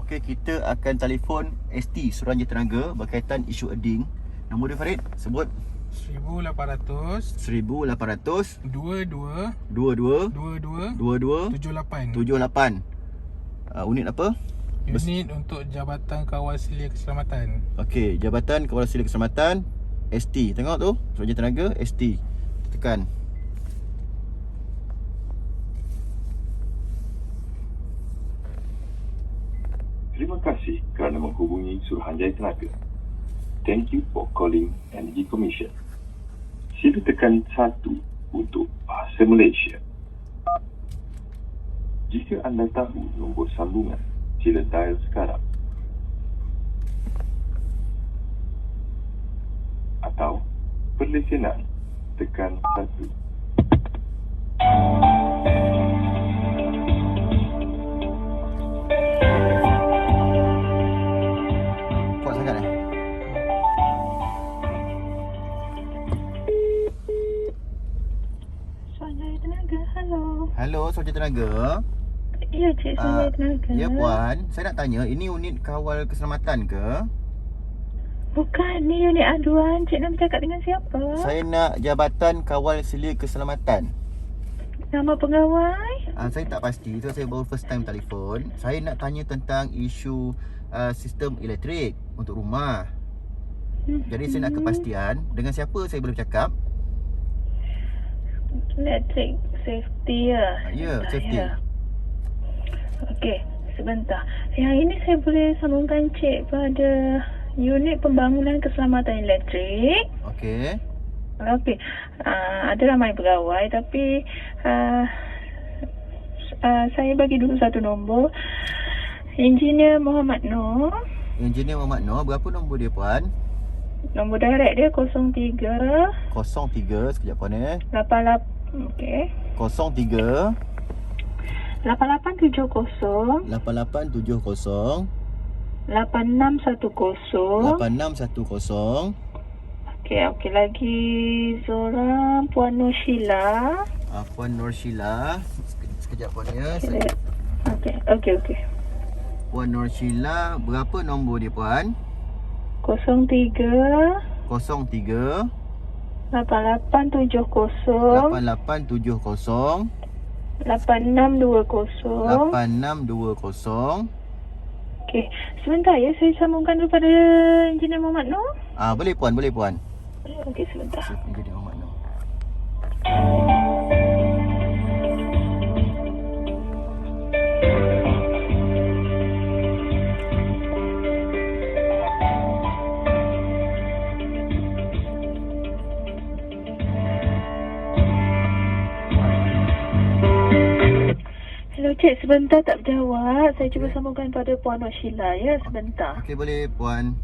Okey, kita akan telefon ST Suruhanjaya Tenaga berkaitan isu earning. Nombor dia Farid, sebut 1800 1800 22 22 22 22 78. 78. Unit apa? Unit untuk Jabatan Kawal Selia Keselamatan. Okey, Jabatan Kawal Selia Keselamatan ST. Tengok tu, Suruhanjaya Tenaga ST. Tekan. Terima kasih kerana menghubungi Suruhanjaya Tenaga. Thank you for calling Energy Commission. Sila tekan 1 untuk Bahasa Malaysia. Jika anda tahu nombor sambungan, sila dial sekarang. Atau perlesenan, tekan 1. Kuat sangat Suruhanjaya Tenaga, halo. Halo, Suruhanjaya Tenaga. Ya, Cik Suruhanjaya Tenaga. Ya puan, saya nak tanya, ini unit kawal keselamatan ke? Bukan, ni unit aduan. Cik nak bercakap dengan siapa? Saya nak Jabatan Kawal Selia Keselamatan. Nama pegawai? Saya tak pasti, itu saya baru first time telefon. Saya nak tanya tentang isu sistem elektrik untuk rumah. Jadi saya nak kepastian, dengan siapa saya boleh bercakap? Electric safety ya. Ya, safety. Ya. Okey, sebentar. Yang ini saya boleh sambungkan Cik pada unit pembangunan keselamatan elektrik. Okey. Okey. Ada ramai pegawai tapi saya bagi dulu satu nombor. Engineer Muhammad Noor. Engineer Muhammad Noor, berapa nombor dia puan? Nombor direct dia 03 03, sekejap puan 88. Okey. 03 8870 8870 8610. 8610. Okey lagi seorang Puan Nur Sheila. Puan Nur Sheila. Sekejap puan ya. Saya... Okey. Puan Nur Sheila, berapa nombor dia puan? 03 03 8870 8870 8620. 8620. Okey, sebentar ya, saya sambungkan dulu pada Engineer Muhammad Noor. Boleh puan, boleh puan. Okey, sebentar. Engineer Muhammad Noor. Hello Cik, sebentar tak berjawab. Saya cuba sambungkan pada Puan Nur Sheila ya, sebentar. Okey, boleh puan.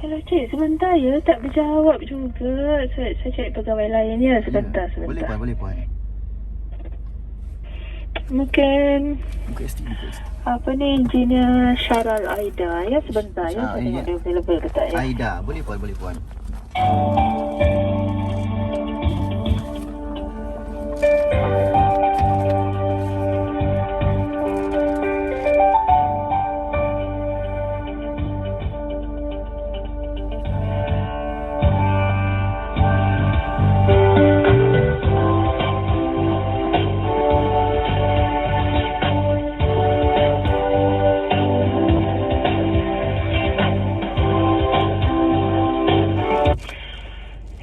Hello Cik, sebentar ya, tak berjawab juga. Saya cari pegawai lain ya, sebentar. Boleh puan. Mungkin Buka ST. apa ni, Engineer Syaral Aida ya, sebentar ya. Saya tengok dia available ke tak ya. Aida, boleh puan.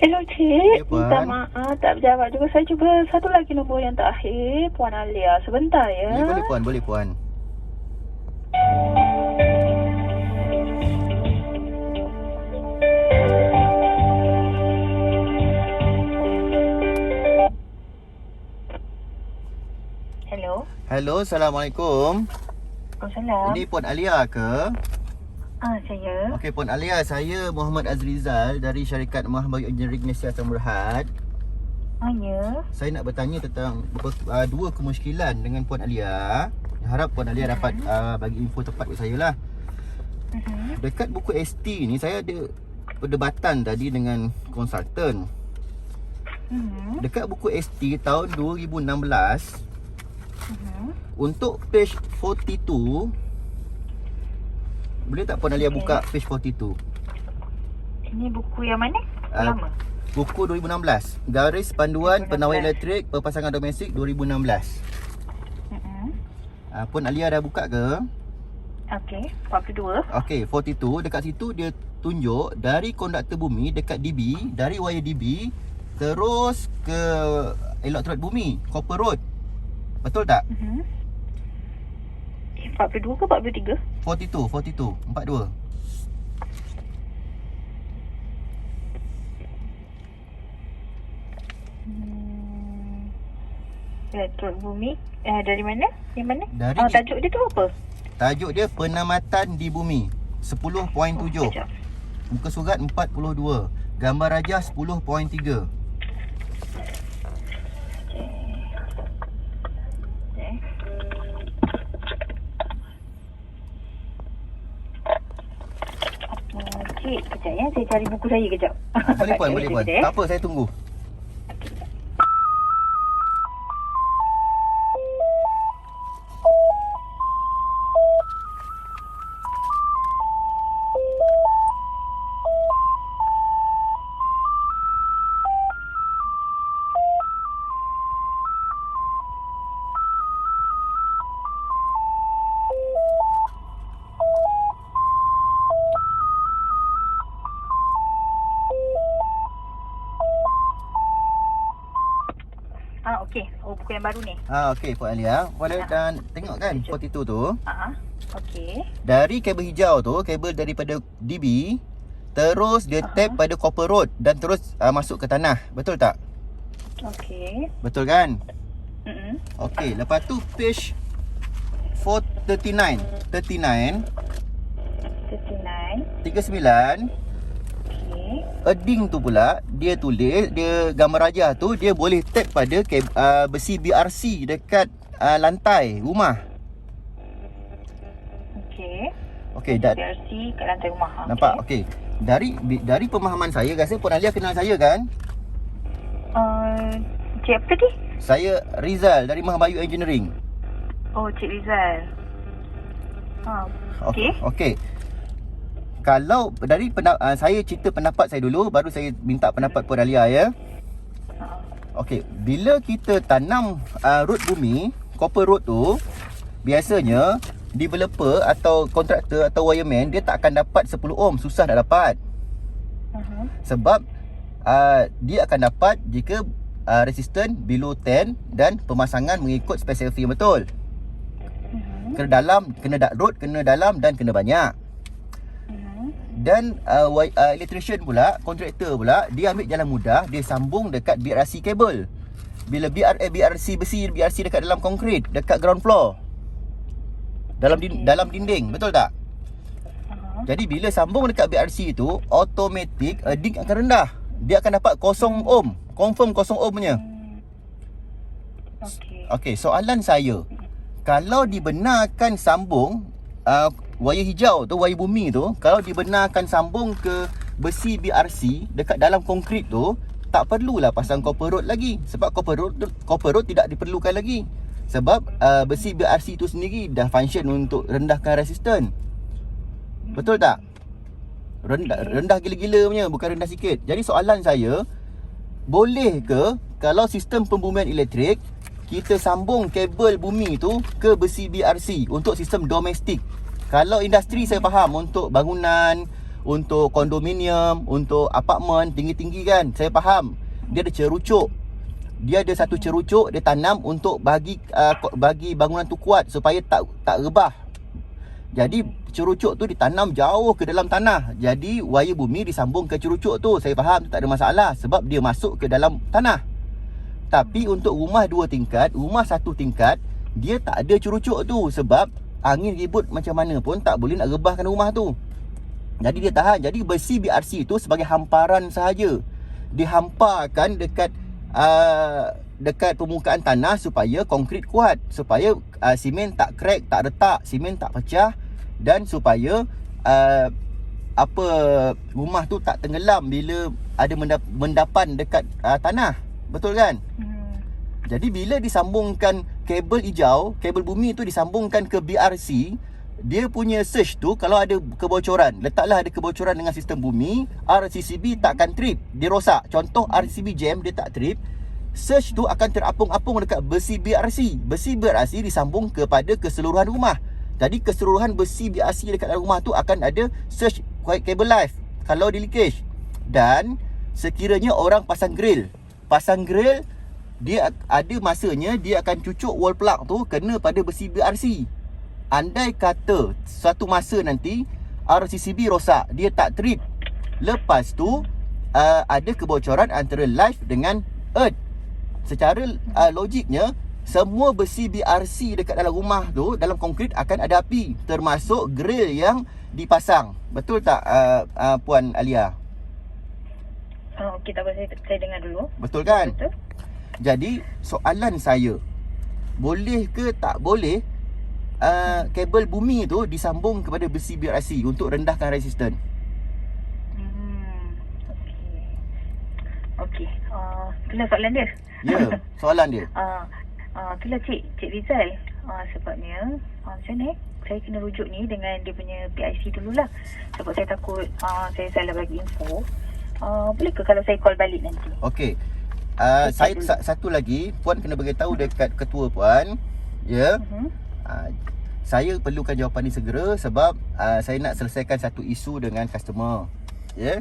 Hello Cik, Ya, Puan. minta maaf tak berjawab juga. Saya cuba satu lagi nombor yang terakhir, Puan Alia. Sebentar ya. Ya, boleh puan. Hello, Assalamualaikum. Waalaikumsalam. Ini Puan Alia ke? Saya. Okey Puan Alia, saya Muhammad Azrizal dari syarikat Mahmud Engineering Malaysia Asam Berhad. Ya. Saya nak bertanya tentang dua kemusykilan dengan Puan Alia. Harap Puan Alia dapat bagi info tepat kat saya lah. Dekat buku ST ni saya ada perdebatan tadi dengan konsultan. Dekat buku ST tahun 2016, untuk page 42, boleh tak Puan Alia buka page 42? Ini buku yang mana? Lama. Buku 2016, Garis Panduan Penawar Elektrik Perpasangan Domestik 2016. Puan Alia dah buka ke? Okey, 42. Okey, 42. Dekat situ dia tunjuk dari konduktor bumi dekat DB, dari wire DB terus ke elektrod bumi, copper road. Betul tak? 42 ke 43? 42, 42. Elektrod bumi. Dari mana? Yang mana? Dari tajuk dia tu apa? Tajuk dia Penamatan di Bumi 10.7. Sekejap. Muka surat 42. Gambar rajah 10.3. Cik, kejap ya. Saya cari buku saya kejap. Boleh Puan, boleh Puan. Tak apa, saya tunggu. Okey. Oh, buku yang baru ni. Okey Puan Alia. Puan Alia dan tengok kan 42 tu. Okey. Dari kabel hijau tu, kabel daripada DB, terus dia tap pada copper road dan terus masuk ke tanah. Betul tak? Okey. Betul kan? Okey, lepas tu page 439. 39. 39. Edding tu pula dia tulis, dia gambar rajah tu dia boleh tap pada besi BRC dekat lantai rumah. Okey, BRC kat lantai rumah. Nampak? Okey. Dari pemahaman saya, rasa Puan Alia kenal saya kan? Cik apa tadi? Saya Rizal dari Mahabayu Engineering. Oh, Cik Rizal. Okey. Okey. Kalau dari saya cerita pendapat saya dulu, baru saya minta pendapat Puan Alia ya. Okey, bila kita tanam road bumi, copper road tu, biasanya developer atau kontraktor atau wireman dia tak akan dapat 10 ohm, susah nak dapat. Sebab dia akan dapat jika resistance below 10 dan pemasangan mengikut spesifikasi yang betul. Kena dalam, road kena dalam dan kena banyak. Dan electrician pula, kontraktor pula, dia ambil jalan mudah, dia sambung dekat BRC kabel. Bila BRC besi, BRC dekat dalam konkrit, dekat ground floor, dalam dinding, betul tak? Jadi bila sambung dekat BRC tu, automatik edding akan rendah. Dia akan dapat 0 ohm, confirm 0 ohm punya. Okey, soalan saya, kalau dibenarkan sambung wire hijau tu, wire bumi tu, kalau dibenarkan sambung ke besi BRC dekat dalam konkrit tu, tak perlulah pasang copper road lagi. Sebab copper road tidak diperlukan lagi. Sebab besi BRC tu sendiri dah function untuk rendahkan resistance. Betul tak? Rendah gila-gila punya, bukan rendah sikit. Jadi soalan saya, boleh ke kalau sistem pembumian elektrik kita sambung kabel bumi tu ke besi BRC untuk sistem domestik? Kalau industri saya faham, untuk bangunan, untuk kondominium, untuk apartmen tinggi-tinggi kan, saya faham. Dia ada cerucuk. Dia ada satu cerucuk dia tanam untuk bagi bangunan tu kuat supaya tak rebah. Jadi cerucuk tu ditanam jauh ke dalam tanah. Jadi wire bumi disambung ke cerucuk tu. Saya faham tu tak ada masalah sebab dia masuk ke dalam tanah. Tapi untuk rumah 2 tingkat, rumah 1 tingkat, dia tak ada cerucuk tu sebab angin ribut macam mana pun tak boleh nak rebahkan rumah tu. Jadi dia tahan. Jadi besi BRC tu sebagai hamparan sahaja, dihamparkan dekat dekat permukaan tanah supaya konkrit kuat, supaya simen tak crack, tak retak, simen tak pecah, dan supaya rumah tu tak tenggelam bila ada mendapan dekat tanah. Betul kan? Jadi bila disambungkan kabel hijau, kabel bumi tu disambungkan ke BRC, dia punya search tu kalau ada kebocoran, letaklah ada kebocoran dengan sistem bumi, RCCB takkan trip, dia rosak. Contoh RCCB jam, dia tak trip, search tu akan terapung-apung dekat besi BRC. Besi BRC disambung kepada keseluruhan rumah. Jadi keseluruhan besi BRC dekat dalam rumah tu akan ada search kabel live kalau di leakage. Dan sekiranya orang pasang grill, dia ada masanya dia akan cucuk wall plug tu kena pada besi BRC. Andai kata suatu masa nanti RCCB rosak, dia tak trip, lepas tu ada kebocoran antara live dengan earth, secara logiknya semua besi BRC dekat dalam rumah tu, dalam konkrit akan ada api, termasuk grill yang dipasang. Betul tak Puan Alia? Okey, tak apa, saya dengar dulu. Betul kan? Betul. Jadi soalan saya, boleh ke tak boleh kabel bumi tu disambung kepada besi BRC untuk rendahkan resisten? Okey. Itulah soalan dia. Ya, soalan dia. Itulah Cik Rizal. Sebabnya macam ni, saya kena rujuk ni dengan dia punya PIC dululah. Sebab saya takut saya salah bagi info. Boleh ke kalau saya call balik nanti? Okey. Saya satu lagi, Puan kena beritahu dekat ketua Puan, ya. Saya perlukan jawapan ni segera sebab saya nak selesaikan satu isu dengan customer, ya.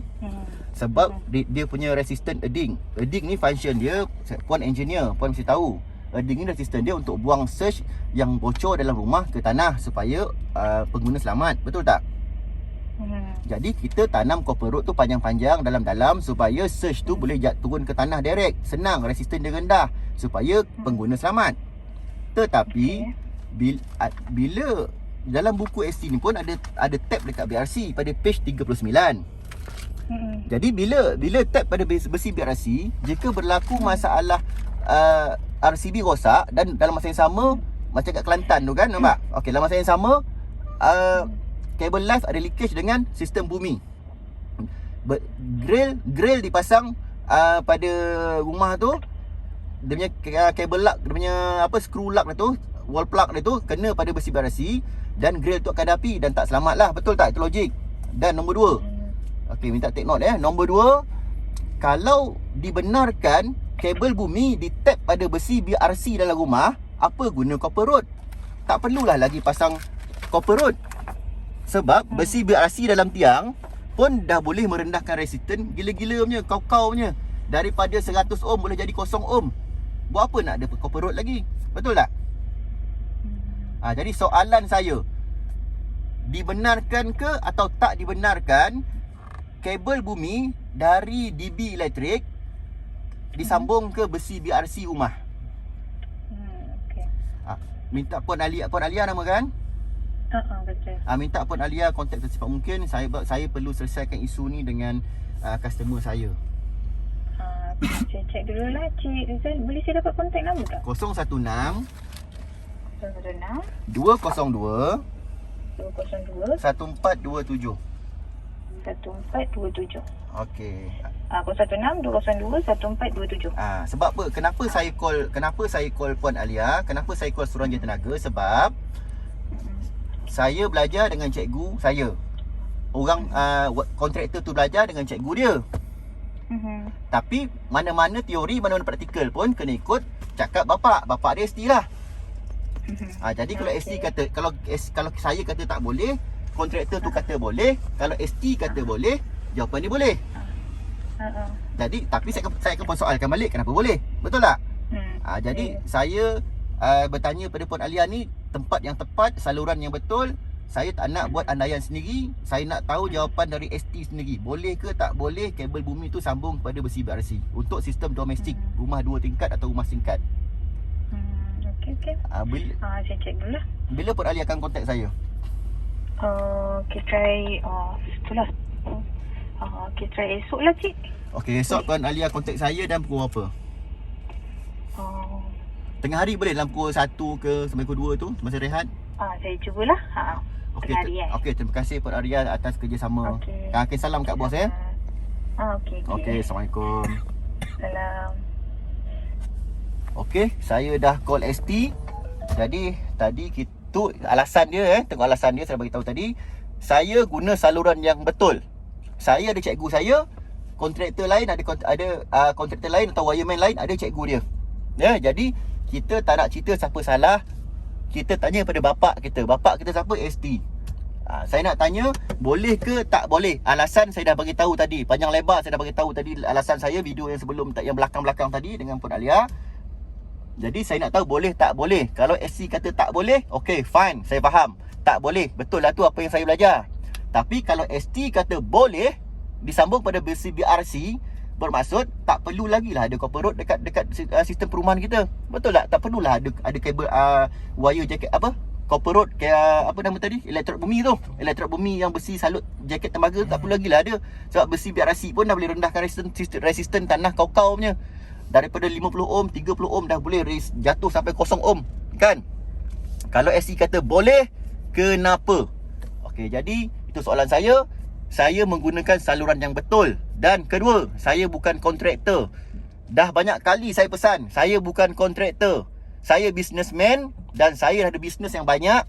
Sebab dia punya resistant earthing. Earthing ni function dia, Puan engineer, Puan mesti tahu. Earthing ni resistant dia untuk buang surge yang bocor dalam rumah ke tanah supaya pengguna selamat. Betul tak? Jadi kita tanam copper rod tu panjang-panjang dalam-dalam supaya surge tu boleh turun ke tanah direct. Senang, resisten dia rendah supaya pengguna selamat. Tetapi bila dalam buku ST ni pun ada tab dekat BRC pada page 39. Jadi bila tab pada besi BRC, jika berlaku masalah RCB rosak dan dalam masa yang sama, macam kat Kelantan tu kan, nampak? Okey, dalam masa yang sama kabel live ada leakage dengan sistem bumi. Grill dipasang pada rumah tu, dia punya kabel lock, dia punya screw lock dia tu, wall plug dia tu kena pada besi BRC dan grill tu akan ada api dan tak selamat lah. Betul tak? Itu logik. Dan nombor 2, okey, minta take note nombor 2, kalau dibenarkan kabel bumi ditap pada besi BRC dalam rumah, apa guna copper rod? Tak perlulah lagi pasang copper rod. Sebab besi BRC dalam tiang pun dah boleh merendahkan resisten gila-gila punya, kau-kau punya. Daripada 100 ohm boleh jadi 0 ohm. Buat apa nak ada copper rod lagi? Betul tak? Jadi soalan saya, dibenarkan ke atau tak dibenarkan kabel bumi dari DB Electric disambung ke besi BRC rumah? Okay. Minta Puan Alia nama kan? Betul. Minta Puan Alia kontak secepat mungkin. Saya perlu selesaikan isu ni dengan customer saya. Saya cek dulu lah Cik Rizal. Boleh saya dapat kontak nombor tak? 016 202 202 202 1427. 1427. Okey. 016 202 1427. Sebab apa? Kenapa saya call Puan Alia? Kenapa saya call Suruhanjaya Tenaga? Sebab saya belajar dengan cikgu saya. Orang kontraktor tu belajar dengan cikgu dia. Tapi mana-mana teori, mana-mana praktikal pun kena ikut cakap bapak dia ST lah. Jadi kalau ST kata, kalau saya kata tak boleh, kontraktor tu kata boleh, kalau ST kata boleh, jawapan dia boleh. Jadi tapi saya akan persoalkan balik kenapa boleh. Betul tak? Jadi saya bertanya pada Puan Alia ni tempat yang tepat, saluran yang betul. Saya tak nak buat andaian sendiri. Saya nak tahu jawapan dari ST sendiri. Boleh ke tak boleh kabel bumi tu sambung kepada besi BRC untuk sistem domestik, rumah 2 tingkat atau rumah singkat. Okey. Saya cek dulu lah. Bila Puan Alia akan kontak saya? Try itulah. Try esok lah Cik. Okey, esok Puan Alia kontak saya dan pukul berapa? Oh. Tengah hari boleh dalam pukul 1 ke sampai pukul 2 tu masa rehat? Saya cubalah. Okey, Tengah hari, okey, terima kasih Puan Arya atas kerjasama. Okey. Okey, salam kat bos ya. Okey. Okey, Assalamualaikum. Salam. Okey, saya dah call ST. Jadi tadi kita alasan dia tengok alasan dia saya bagi tahu tadi. Saya guna saluran yang betul. Saya ada cikgu saya, kontraktor lain ada kontraktor lain atau wireman lain ada cikgu dia. Ya, jadi kita tak nak cerita siapa salah. Kita tanya pada bapak kita. Bapak kita siapa? ST. Saya nak tanya boleh ke tak boleh. Alasan saya dah bagi tahu tadi. Panjang lebar saya dah bagi tahu tadi alasan saya video yang sebelum yang belakang-belakang tadi dengan Puan Alia. Jadi saya nak tahu boleh tak boleh. Kalau SC kata tak boleh, okey, fine, saya faham. Tak boleh, betul lah tu apa yang saya belajar. Tapi kalau ST kata boleh disambung pada besi BRC, bermaksud tak perlu lagi lah ada copper rod dekat sistem perumahan kita. Betul tak? Tak perlulah ada kabel wire jacket copper rod kayak apa nama tadi? Elektrod bumi tu. Elektrod bumi yang besi salut jaket tembaga tak perlu lagi lah ada. Sebab besi BRC pun dah boleh rendahkan resisten tanah kau-kau punya. Daripada 50 ohm, 30 ohm dah boleh jatuh sampai 0 ohm. Kan? Kalau SC kata boleh, kenapa? Okey, jadi itu soalan saya. Saya menggunakan saluran yang betul. Dan kedua, saya bukan kontraktor. Dah banyak kali saya pesan, saya bukan kontraktor. Saya businessman dan saya ada bisnes yang banyak.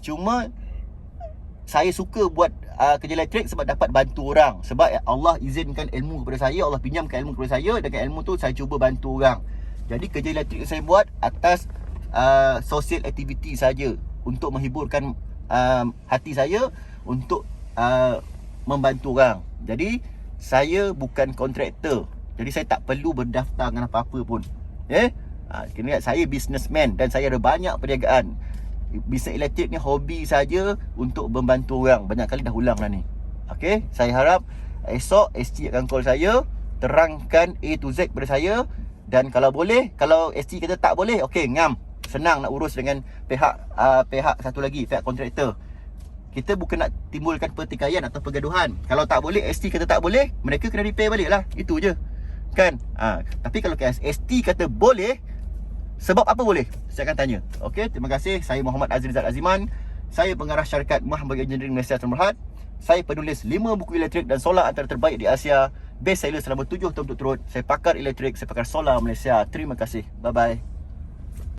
Cuma saya suka buat kerja elektrik sebab dapat bantu orang. Sebab Allah izinkan ilmu kepada saya, Allah pinjamkan ilmu kepada saya. Dengan ilmu tu saya cuba bantu orang. Jadi kerja elektrik yang saya buat atas social activity saja, untuk menghiburkan hati saya, untuk membantu orang. Jadi saya bukan kontraktor. Jadi saya tak perlu berdaftar dengan apa-apa pun. Kena ingat saya businessman dan saya ada banyak perniagaan. Bisnes elektrik ni hobi saja untuk membantu orang. Banyak kali dah ulang lah ni. Okey, saya harap esok ST akan call saya, terangkan A to Z kepada saya. Dan kalau boleh, kalau ST kata tak boleh, okey, ngam. Senang nak urus dengan pihak satu lagi, pihak kontraktor. Kita bukan nak timbulkan pertikaian atau pergaduhan. Kalau tak boleh, ST kata tak boleh, mereka kena repair balik lah. Itu je. Kan? Tapi kalau ST kata boleh, sebab apa boleh? Saya akan tanya. Okey, terima kasih. Saya Muhammad Azrizal Aziman. Saya pengarah syarikat Mahmud Engineering Malaysia Tuan Berhad. Saya penulis 5 buku elektrik dan solar antara terbaik di Asia. Best seller selama 7 tahun berturut-turut. Saya pakar elektrik, saya pakar solar Malaysia. Terima kasih. Bye-bye.